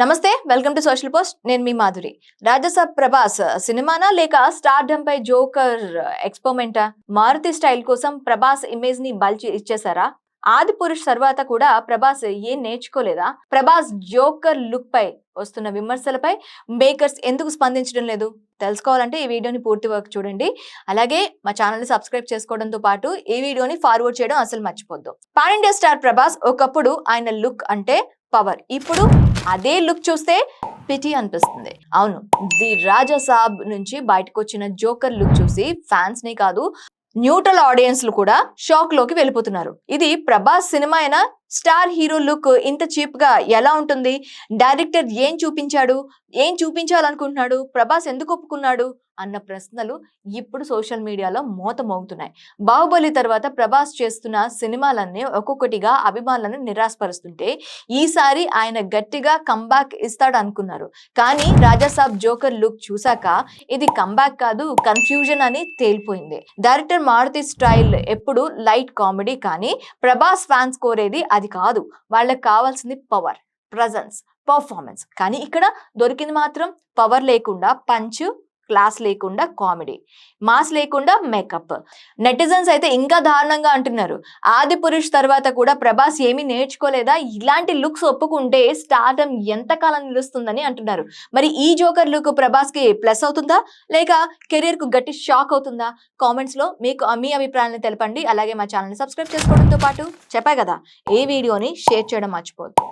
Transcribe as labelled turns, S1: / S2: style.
S1: నమస్తే, welcome to social post. నేను మీ మాధురి. రాజసాబ్ ప్రభాస్ సినిమానా లేక స్టార్డమ్ పై జోకర్ ఎక్స్పెరిమెంటా? మారుతి స్టైల్ కోసం ప్రభాస్ ఇమేజ్ ని బల్చి ఇచ్చేసారా? ఆది పురుష్ తర్వాత కూడా ప్రభాస్ ఏం నేర్చుకోలేదా? ప్రభాస్ జోకర్ లుక్ పై వస్తున్న విమర్శలపై మేకర్స్ ఎందుకు స్పందించడం లేదు? తెలుసుకోవాలంటే ఈ వీడియోని పూర్తి వరకు చూడండి. అలాగే మా ఛానల్ ని సబ్స్క్రైబ్ చేసుకోవడంతో పాటు ఈ వీడియోని ఫార్వర్డ్ చేయడం అసలు మర్చిపోద్దు. పాన్ ఇండియా స్టార్ ప్రభాస్ ఒకప్పుడు ఆయన లుక్ అంటే పవర్. ఇప్పుడు అదే లుక్ చూస్తే పిటి అనిపిస్తుంది. అవును, ది రాజా సాబ్ నుంచి బయటకు వచ్చిన జోకర్ లుక్ చూసి ఫ్యాన్స్ ని కాదు, న్యూట్రల్ ఆడియన్స్ కూడా షాక్ లోకి వెళ్ళిపోతున్నారు. ఇది ప్రభాస్ సినిమా అయినా స్టార్ హీరో లుక్ ఇంత చీప్ గా ఎలా ఉంటుంది? డైరెక్టర్ ఏం చూపించాడు, ఏం చూపించాలనుకుంటున్నాడు, ప్రభాస్ ఎందుకు ఒప్పుకున్నాడు అన్న ప్రశ్నలు ఇప్పుడు సోషల్ మీడియాలో మోత మోగుతున్నాయి. బాహుబలి తర్వాత ప్రభాస్ చేస్తున్న సినిమాలన్నీ ఒక్కొక్కటిగా అభిమానులను నిరాశపరుస్తుంటే ఈసారి ఆయన గట్టిగా కంబ్యాక్ ఇస్తాడు అనుకున్నారు. కానీ రాజాసాబ్ జోకర్ లుక్ చూసాక ఇది కంబ్యాక్ కాదు, కన్ఫ్యూజన్ అని తేలిపోయింది. డైరెక్టర్ మారుతి స్టైల్ ఎప్పుడు లైట్ కామెడీ, కానీ ప్రభాస్ ఫ్యాన్స్ కోరేది అది కాదు. వాళ్ళకి కావాల్సింది పవర్, ప్రజెన్స్, పర్ఫార్మెన్స్. కానీ ఇక్కడ దొరికింది మాత్రం పవర్ లేకుండా పంచ్, క్లాస్ లేకుండా కామెడీ, మాస్ లేకుండా మేకప్. నెటిజన్స్ అయితే ఇంకా దారుణంగా అంటున్నారు, ఆది పురుష్ తర్వాత కూడా ప్రభాస్ ఏమీ నేర్చుకోలేదా? ఇలాంటి లుక్స్ ఒప్పుకుంటే స్టార్డమ్ ఎంతకాలం నిలుస్తుందని అంటున్నారు. మరి ఈ జోకర్ లుక్ ప్రభాస్ కి ప్లస్ అవుతుందా లేక కెరీర్ కు గట్టి షాక్ అవుతుందా? కామెంట్స్ లో మీకు మీ అభిప్రాయాలను తెలపండి. అలాగే మా ఛానల్ ని సబ్స్క్రైబ్ చేసుకోవడంతో పాటు చెప్పా కదా, ఈ వీడియోని షేర్ చేయడం మర్చిపోవద్దు.